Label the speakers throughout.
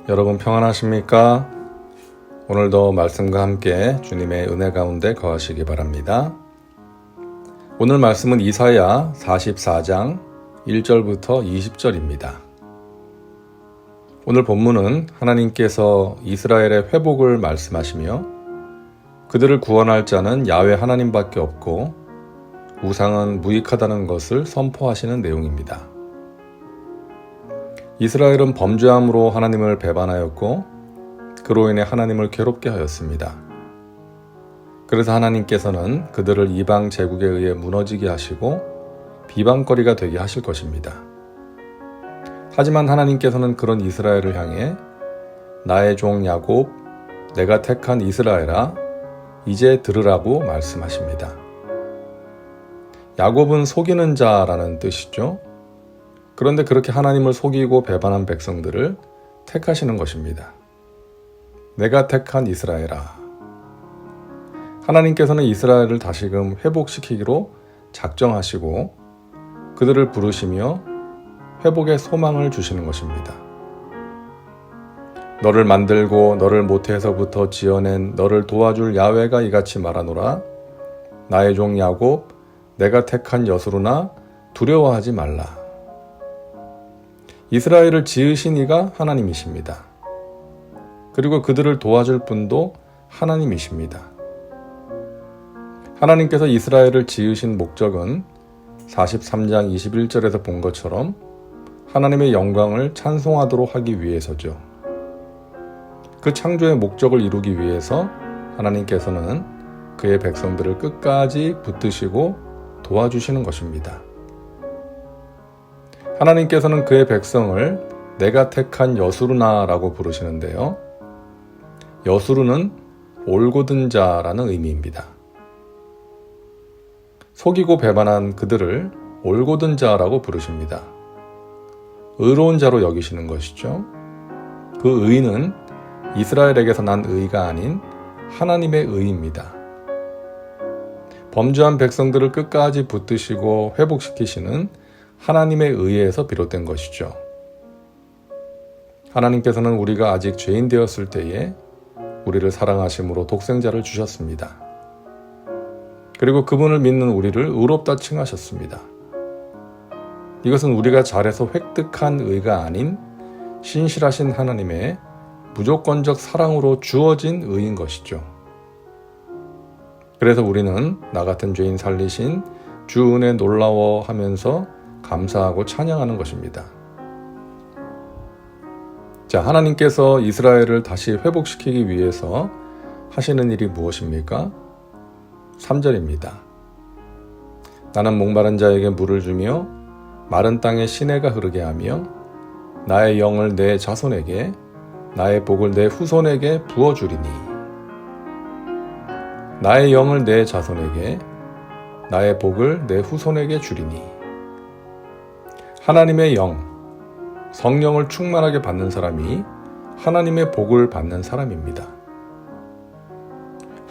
Speaker 1: 여러분 평안하십니까? 오늘도 말씀과 함께 주님의 은혜 가운데 거하시기 바랍니다. 오늘 말씀은 이사야 44장 1절부터 20절입니다. 오늘 본문은 하나님께서 이스라엘의 회복을 말씀하시며 그들을 구원할 자는 야훼 하나님밖에 없고 우상은 무익하다는 것을 선포하시는 내용입니다. 이스라엘은 범죄함으로 하나님을 배반하였고 그로 인해 하나님을 괴롭게 하였습니다. 그래서 하나님께서는 그들을 이방 제국에 의해 무너지게 하시고 비방거리가 되게 하실 것입니다. 하지만 하나님께서는 그런 이스라엘을 향해 나의 종 야곱, 내가 택한 이스라엘아, 이제 들으라고 말씀하십니다. 야곱은 속이는 자라는 뜻이죠. 그런데 그렇게 하나님을 속이고 배반한 백성들을 택하시는 것입니다. 내가 택한 이스라엘아. 하나님께서는 이스라엘을 다시금 회복시키기로 작정하시고 그들을 부르시며 회복의 소망을 주시는 것입니다. 너를 만들고 너를 모태에서부터 지어낸 너를 도와줄 야훼가 이같이 말하노라. 나의 종 야곱, 내가 택한 여수르나 두려워하지 말라. 이스라엘을 지으신 이가 하나님이십니다. 그리고 그들을 도와줄 분도 하나님이십니다. 하나님께서 이스라엘을 지으신 목적은 43장 21절에서 본 것처럼 하나님의 영광을 찬송하도록 하기 위해서죠. 그 창조의 목적을 이루기 위해서 하나님께서는 그의 백성들을 끝까지 붙드시고 도와주시는 것입니다. 하나님께서는 그의 백성을 내가 택한 여수르나라고 부르시는데요. 여수르는 올곧은 자라는 의미입니다. 속이고 배반한 그들을 올곧은 자라고 부르십니다. 의로운 자로 여기시는 것이죠. 그 의는 이스라엘에게서 난 의가 아닌 하나님의 의입니다. 범죄한 백성들을 끝까지 붙드시고 회복시키시는 하나님의 의에서 비롯된 것이죠. 하나님께서는 우리가 아직 죄인 되었을 때에 우리를 사랑하심으로 독생자를 주셨습니다. 그리고 그분을 믿는 우리를 의롭다 칭하셨습니다. 이것은 우리가 잘해서 획득한 의가 아닌 신실하신 하나님의 무조건적 사랑으로 주어진 의인 것이죠. 그래서 우리는 나 같은 죄인 살리신 주 은혜 놀라워하면서 감사하고 찬양하는 것입니다. 자, 하나님께서 이스라엘을 다시 회복시키기 위해서 하시는 일이 무엇입니까? 3절입니다. 나는 목마른 자에게 물을 주며 마른 땅에 시내가 흐르게 하며 나의 영을 내 자손에게 나의 복을 내 후손에게 부어주리니. 나의 영을 내 자손에게 나의 복을 내 후손에게 주리니. 하나님의 영, 성령을 충만하게 받는 사람이 하나님의 복을 받는 사람입니다.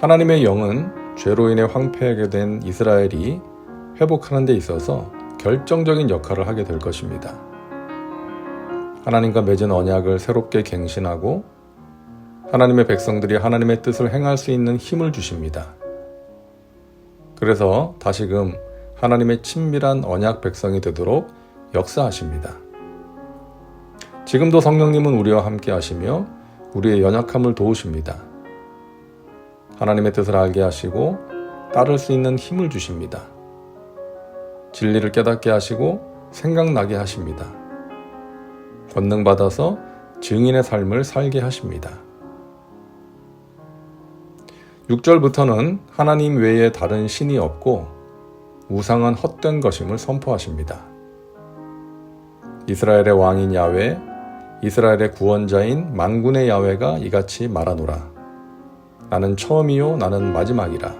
Speaker 1: 하나님의 영은 죄로 인해 황폐하게 된 이스라엘이 회복하는 데 있어서 결정적인 역할을 하게 될 것입니다. 하나님과 맺은 언약을 새롭게 갱신하고 하나님의 백성들이 하나님의 뜻을 행할 수 있는 힘을 주십니다. 그래서 다시금 하나님의 친밀한 언약 백성이 되도록 역사하십니다. 지금도 성령님은 우리와 함께 하시며 우리의 연약함을 도우십니다. 하나님의 뜻을 알게 하시고 따를 수 있는 힘을 주십니다. 진리를 깨닫게 하시고 생각나게 하십니다. 권능받아서 증인의 삶을 살게 하십니다. 6절부터는 하나님 외에 다른 신이 없고 우상은 헛된 것임을 선포하십니다. 이스라엘의 왕인 야훼, 이스라엘의 구원자인 만군의 야훼가 이같이 말하노라. 나는 처음이요 나는 마지막이라.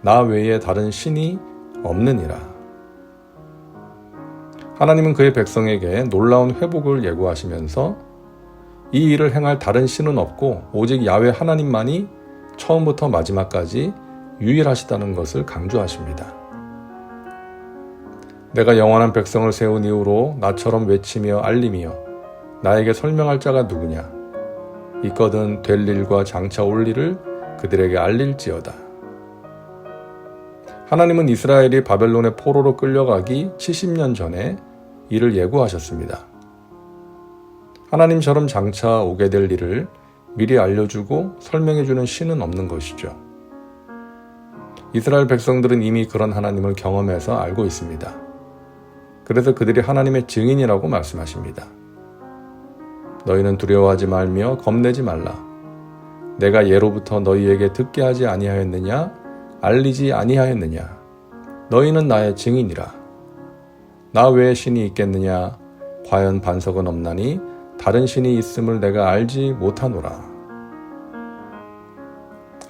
Speaker 1: 나 외에 다른 신이 없느니라. 하나님은 그의 백성에게 놀라운 회복을 예고하시면서 이 일을 행할 다른 신은 없고 오직 야훼 하나님만이 처음부터 마지막까지 유일하시다는 것을 강조하십니다. 내가 영원한 백성을 세운 이후로 나처럼 외치며 알리며 나에게 설명할 자가 누구냐? 있거든 될 일과 장차 올 일을 그들에게 알릴지어다. 하나님은 이스라엘이 바벨론의 포로로 끌려가기 70년 전에 이를 예고하셨습니다. 하나님처럼 장차 오게 될 일을 미리 알려주고 설명해주는 신은 없는 것이죠. 이스라엘 백성들은 이미 그런 하나님을 경험해서 알고 있습니다. 그래서 그들이 하나님의 증인이라고 말씀하십니다. 너희는 두려워하지 말며 겁내지 말라. 내가 예로부터 너희에게 듣게 하지 아니하였느냐? 알리지 아니하였느냐? 너희는 나의 증인이라. 나 외에 신이 있겠느냐? 과연 반석은 없나니 다른 신이 있음을 내가 알지 못하노라.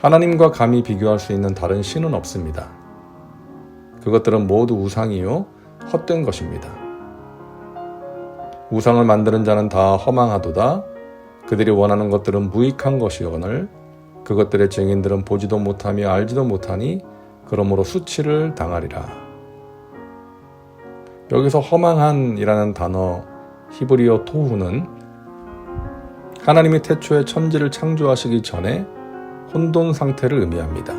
Speaker 1: 하나님과 감히 비교할 수 있는 다른 신은 없습니다. 그것들은 모두 우상이요 헛된 것입니다. 우상을 만드는 자는 다 허망하도다. 그들이 원하는 것들은 무익한 것이거늘 그것들의 증인들은 보지도 못하며 알지도 못하니 그러므로 수치를 당하리라. 여기서 허망한이라는 단어 히브리어 토후는 하나님이 태초에 천지를 창조하시기 전에 혼돈 상태를 의미합니다.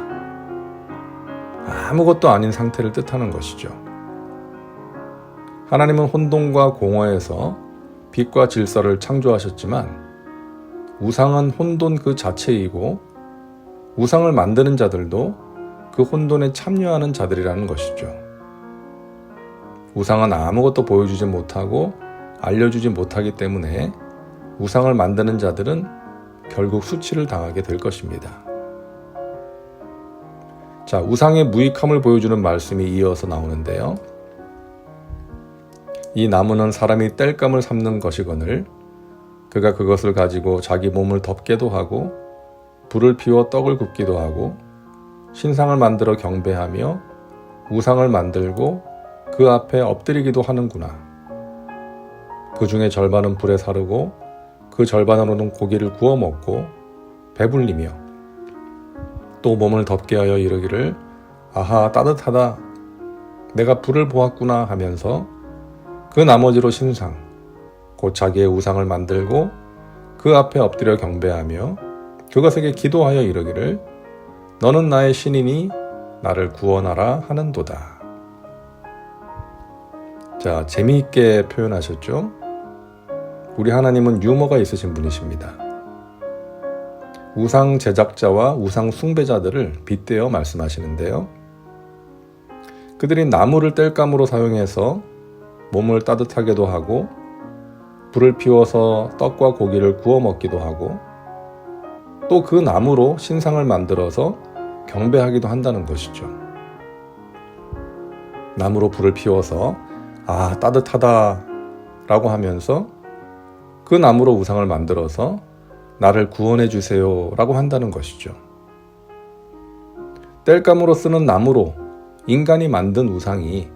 Speaker 1: 아무것도 아닌 상태를 뜻하는 것이죠. 하나님은 혼돈과 공허에서 빛과 질서를 창조하셨지만 우상은 혼돈 그 자체이고 우상을 만드는 자들도 그 혼돈에 참여하는 자들이라는 것이죠. 우상은 아무것도 보여주지 못하고 알려주지 못하기 때문에 우상을 만드는 자들은 결국 수치를 당하게 될 것입니다. 자, 우상의 무익함을 보여주는 말씀이 이어서 나오는데요. 이 나무는 사람이 땔감을 삼는 것이거늘 그가 그것을 가지고 자기 몸을 덮게도 하고 불을 피워 떡을 굽기도 하고 신상을 만들어 경배하며 우상을 만들고 그 앞에 엎드리기도 하는구나. 그 중에 절반은 불에 사르고 그 절반으로는 고기를 구워 먹고 배불리며 또 몸을 덮게 하여 이르기를 아하 따뜻하다 내가 불을 보았구나 하면서 그 나머지로 신상 곧 자기의 우상을 만들고 그 앞에 엎드려 경배하며 그것에게 기도하여 이르기를 너는 나의 신이니 나를 구원하라 하는도다. 자, 재미있게 표현하셨죠? 우리 하나님은 유머가 있으신 분이십니다. 우상 제작자와 우상 숭배자들을 빗대어 말씀하시는데요. 그들이 나무를 땔감으로 사용해서 몸을 따뜻하게도 하고 불을 피워서 떡과 고기를 구워 먹기도 하고 또 그 나무로 신상을 만들어서 경배하기도 한다는 것이죠. 나무로 불을 피워서 아 따뜻하다 라고 하면서 그 나무로 우상을 만들어서 나를 구원해 주세요 라고 한다는 것이죠. 땔감으로 쓰는 나무로 인간이 만든 우상이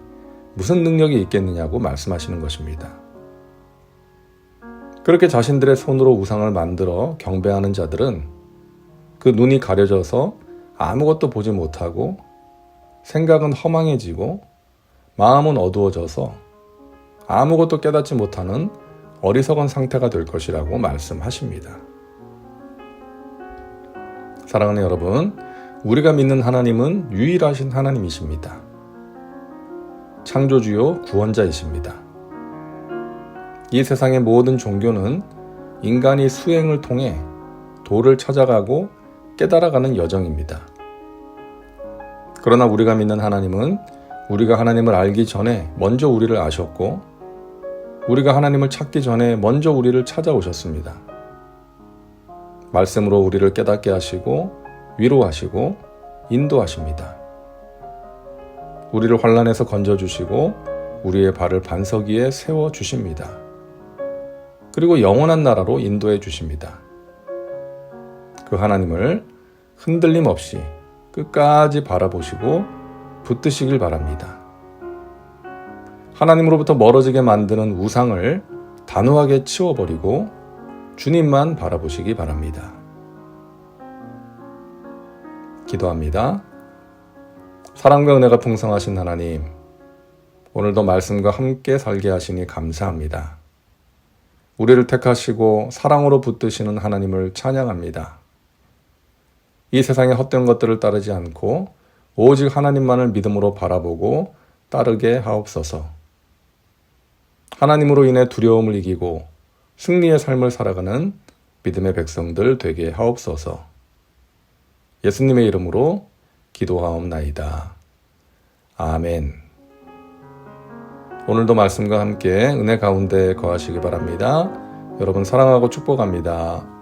Speaker 1: 무슨 능력이 있겠느냐고 말씀하시는 것입니다. 그렇게 자신들의 손으로 우상을 만들어 경배하는 자들은 그 눈이 가려져서 아무것도 보지 못하고 생각은 허망해지고 마음은 어두워져서 아무것도 깨닫지 못하는 어리석은 상태가 될 것이라고 말씀하십니다. 사랑하는 여러분, 우리가 믿는 하나님은 유일하신 하나님이십니다. 창조주요 구원자이십니다. 이 세상의 모든 종교는 인간이 수행을 통해 도를 찾아가고 깨달아가는 여정입니다. 그러나 우리가 믿는 하나님은 우리가 하나님을 알기 전에 먼저 우리를 아셨고 우리가 하나님을 찾기 전에 먼저 우리를 찾아오셨습니다. 말씀으로 우리를 깨닫게 하시고 위로하시고 인도하십니다. 우리를 환난에서 건져주시고 우리의 발을 반석 위에 세워주십니다. 그리고 영원한 나라로 인도해 주십니다. 그 하나님을 흔들림 없이 끝까지 바라보시고 붙드시길 바랍니다. 하나님으로부터 멀어지게 만드는 우상을 단호하게 치워버리고 주님만 바라보시기 바랍니다. 기도합니다. 사랑과 은혜가 풍성하신 하나님, 오늘도 말씀과 함께 살게 하시니 감사합니다. 우리를 택하시고 사랑으로 붙드시는 하나님을 찬양합니다. 이 세상의 헛된 것들을 따르지 않고 오직 하나님만을 믿음으로 바라보고 따르게 하옵소서. 하나님으로 인해 두려움을 이기고 승리의 삶을 살아가는 믿음의 백성들 되게 하옵소서. 예수님의 이름으로 기도하옵나이다. 아멘. 오늘도 말씀과 함께 은혜 가운데 거하시기 바랍니다. 여러분 사랑하고 축복합니다.